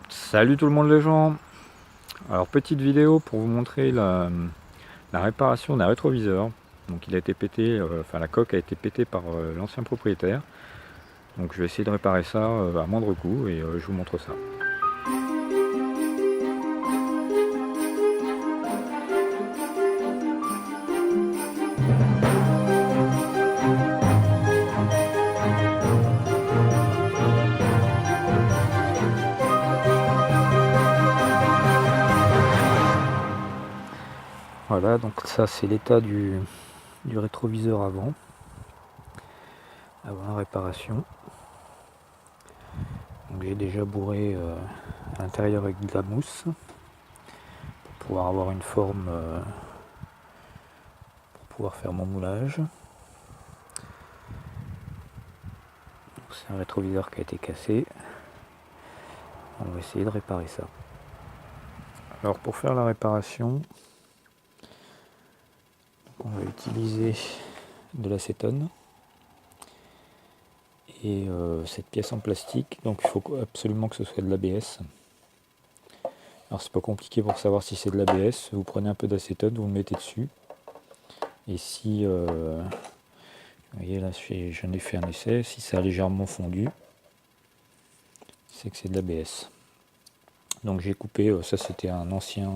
Salut tout le monde les gens. Alors petite vidéo pour vous montrer la réparation d'un rétroviseur. Donc il a été pété, enfin la coque a été pétée par l'ancien propriétaire. Donc je vais essayer de réparer ça à moindre coût et je vous montre ça. Voilà, donc ça c'est l'état du rétroviseur avant la réparation. Donc j'ai déjà bourré à l'intérieur avec de la mousse pour pouvoir avoir une forme pour pouvoir faire mon moulage. C'est un rétroviseur qui a été cassé. On va essayer de réparer ça. Alors pour faire la réparation, on va utiliser de l'acétone et cette pièce en plastique, donc il faut absolument que ce soit de l'ABS. Alors c'est pas compliqué pour savoir si c'est de l'ABS, vous prenez un peu d'acétone, vous le mettez dessus, et si, vous voyez là j'en ai fait un essai, si ça a légèrement fondu, c'est que c'est de l'ABS. Donc j'ai coupé, ça c'était un ancien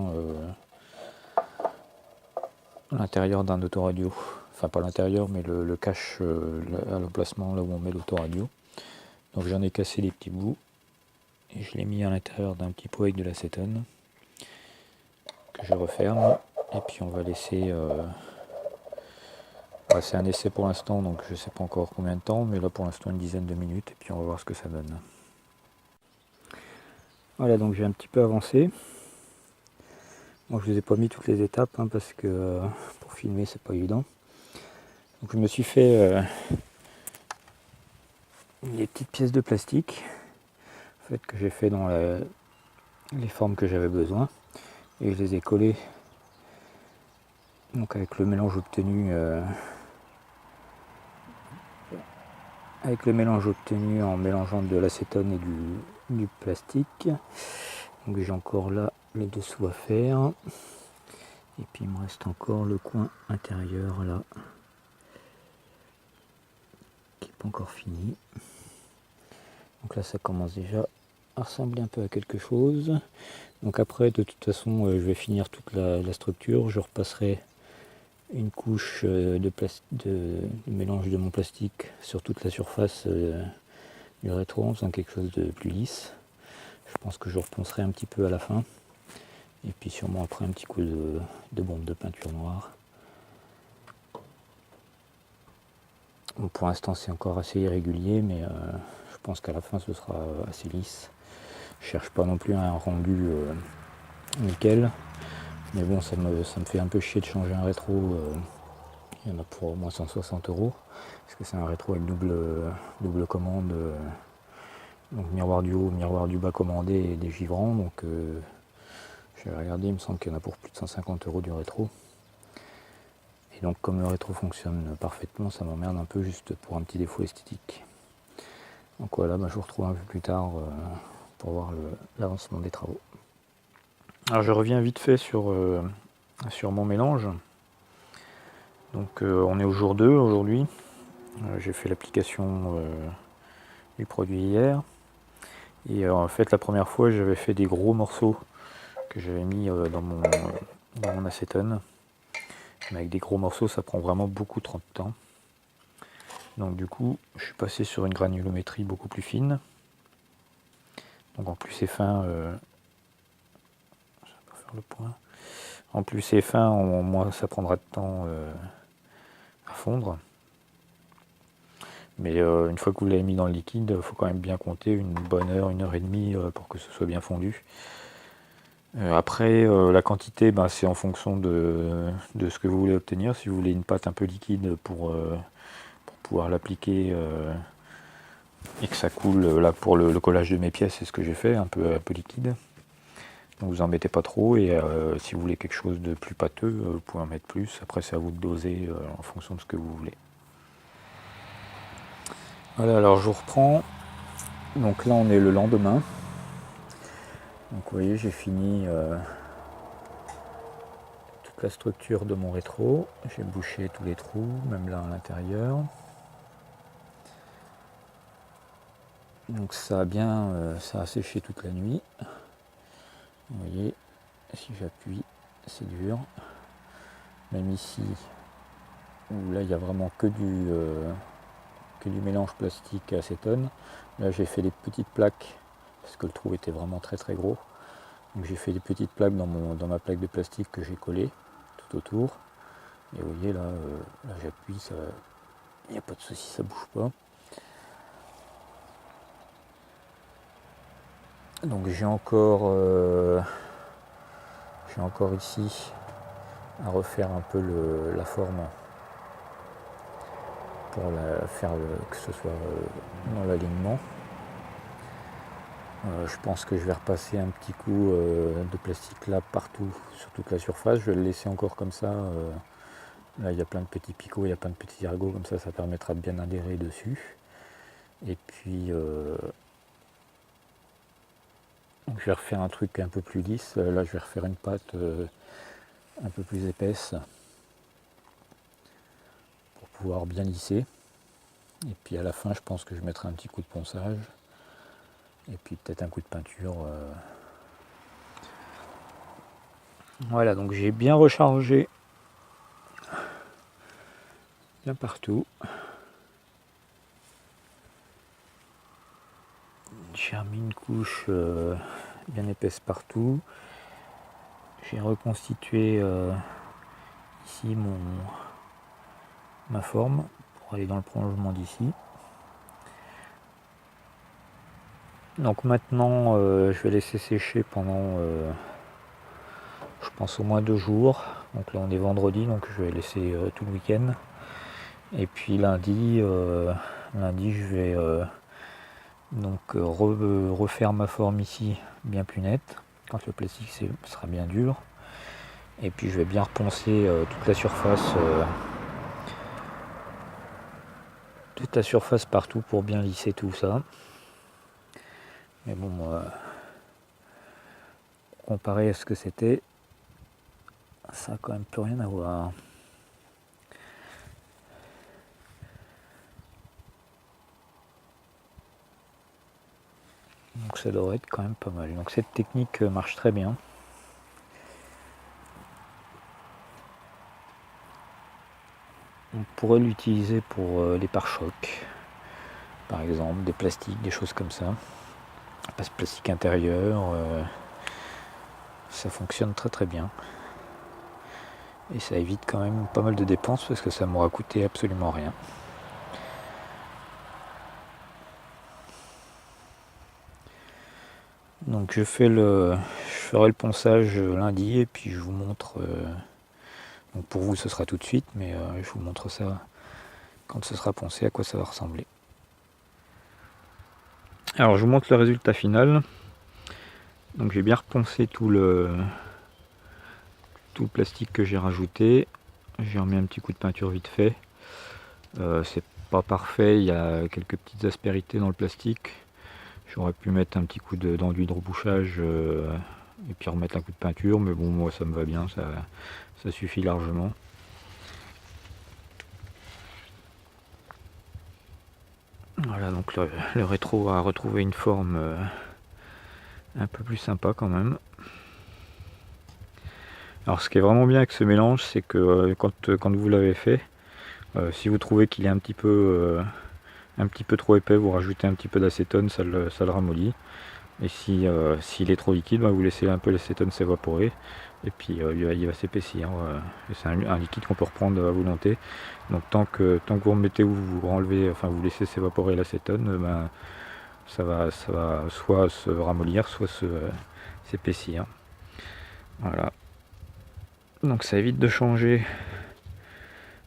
l'intérieur d'un autoradio, enfin pas l'intérieur mais le cache à l'emplacement là où on met l'autoradio. Donc j'en ai cassé des petits bouts et je l'ai mis à l'intérieur d'un petit pot avec de l'acétone que je referme, et puis on va laisser c'est un essai pour l'instant, donc je sais pas encore combien de temps, mais là pour l'instant une dizaine de minutes, et puis on va voir ce que ça donne. Voilà, donc j'ai un petit peu avancé. Bon, je vous ai pas mis toutes les étapes parce que pour filmer c'est pas évident. Donc je me suis fait des petites pièces de plastique en fait, que j'ai fait dans les formes que j'avais besoin, et je les ai collées donc avec le mélange obtenu en mélangeant de l'acétone et du plastique. Donc j'ai encore là le dessous à faire, et puis il me reste encore le coin intérieur là qui n'est pas encore fini. Donc là ça commence déjà à ressembler un peu à quelque chose. Donc après de toute façon je vais finir toute la structure, je repasserai une couche de mélange de mon plastique sur toute la surface du rétro en faisant quelque chose de plus lisse. Je pense que je reponcerai un petit peu à la fin, et puis sûrement après un petit coup de bombe de peinture noire. Bon, pour l'instant c'est encore assez irrégulier, mais je pense qu'à la fin ce sera assez lisse. Je cherche pas non plus un rendu nickel, mais bon ça me fait un peu chier de changer un rétro. Il y en a pour au moins 160 €, parce que c'est un rétro avec double commande, donc miroir du haut, miroir du bas commandé et des givrants. Donc j'ai regardé, il me semble qu'il y en a pour plus de 150 € du rétro. Et donc comme le rétro fonctionne parfaitement, ça m'emmerde un peu juste pour un petit défaut esthétique. Donc voilà, je vous retrouve un peu plus tard pour voir l'avancement des travaux. Alors je reviens vite fait sur mon mélange. Donc on est au jour 2 aujourd'hui. J'ai fait l'application du produit hier. Et en fait la première fois j'avais fait des gros morceaux que j'avais mis dans mon acétone. Mais avec des gros morceaux ça prend vraiment beaucoup trop de temps. Donc du coup je suis passé sur une granulométrie beaucoup plus fine. Donc en plus c'est fin, je vais pas faire le point. En plus c'est fin, moins ça prendra de temps à fondre. Mais une fois que vous l'avez mis dans le liquide, il faut quand même bien compter une bonne heure, 1 h 30 pour que ce soit bien fondu. Après la quantité, c'est en fonction de ce que vous voulez obtenir. Si vous voulez une pâte un peu liquide pour pouvoir l'appliquer et que ça coule, là pour le collage de mes pièces, c'est ce que j'ai fait, un peu liquide. Donc vous en mettez pas trop, et si vous voulez quelque chose de plus pâteux, vous pouvez en mettre plus. Après c'est à vous de doser en fonction de ce que vous voulez. Voilà, alors je vous reprends. Donc là on est le lendemain. Donc vous voyez, j'ai fini toute la structure de mon rétro. J'ai bouché tous les trous, même là à l'intérieur. Donc ça a bien ça a séché toute la nuit. Vous voyez, si j'appuie, c'est dur. Même ici, où là il n'y a vraiment que du mélange plastique et acétone. Là j'ai fait des petites plaques parce que le trou était vraiment très très gros. Donc j'ai fait des petites plaques dans ma plaque de plastique que j'ai collée tout autour. Et vous voyez là, là j'appuie, il n'y a pas de souci, ça bouge pas. Donc j'ai encore ici à refaire un peu la forme pour faire que ce soit dans l'alignement. Je pense que je vais repasser un petit coup de plastique là partout sur toute la surface. Je vais le laisser encore comme ça. Là il y a plein de petits picots, il y a plein de petits ergots comme ça permettra de bien adhérer dessus. Et puis je vais refaire un truc un peu plus lisse. Là je vais refaire une pâte un peu plus épaisse pour pouvoir bien lisser. Et puis à la fin je pense que je mettrai un petit coup de ponçage. Et puis peut-être un coup de peinture. Voilà, donc j'ai bien rechargé bien partout. J'ai remis une couche bien épaisse partout. J'ai reconstitué ici ma forme pour aller dans le prolongement d'ici. Donc maintenant je vais laisser sécher pendant je pense au moins 2 jours. Donc là on est vendredi, donc je vais laisser tout le week-end. Et puis lundi je vais donc refaire ma forme ici bien plus nette quand le plastique sera bien dur. Et puis je vais bien reponcer toute la surface partout pour bien lisser tout ça. Mais bon, comparé à ce que c'était, ça a quand même plus rien à voir. Donc ça devrait être quand même pas mal. Donc cette technique marche très bien. On pourrait l'utiliser pour les pare-chocs, par exemple, des plastiques, des choses comme ça. Pas ce plastique intérieur, ça fonctionne très très bien. Et ça évite quand même pas mal de dépenses parce que ça m'aura coûté absolument rien. Donc je ferai le ponçage lundi et puis je vous montre. Donc pour vous ce sera tout de suite, mais je vous montre ça quand ce sera poncé, à quoi ça va ressembler. Alors je vous montre le résultat final. Donc j'ai bien reponcé tout le plastique que j'ai rajouté. J'ai remis un petit coup de peinture vite fait. C'est pas parfait, il y a quelques petites aspérités dans le plastique. J'aurais pu mettre un petit coup d'enduit de rebouchage et puis remettre un coup de peinture, mais bon, moi ça me va bien, ça suffit largement. Voilà, donc le rétro a retrouvé une forme un peu plus sympa quand même. Alors ce qui est vraiment bien avec ce mélange, c'est que quand vous l'avez fait, si vous trouvez qu'il est un petit peu trop épais, vous rajoutez un petit peu d'acétone, ça le ramollit. Et s'il est trop liquide, vous laissez un peu l'acétone s'évaporer et puis il va s'épaissir. C'est un liquide qu'on peut reprendre à volonté. Donc tant que vous remettez ou vous enlevez, enfin vous laissez s'évaporer l'acétone, ça va soit se ramollir, soit s'épaissir. Voilà. Donc ça évite de changer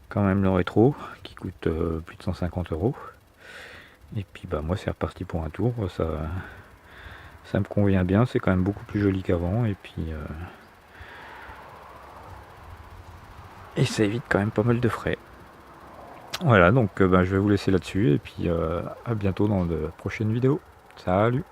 quand même le rétro qui coûte plus de 150 €. Et puis moi c'est reparti pour un tour, ça me convient bien, c'est quand même beaucoup plus joli qu'avant et puis et ça évite quand même pas mal de frais. Voilà, donc je vais vous laisser là-dessus et puis à bientôt dans de prochaines vidéos. Salut!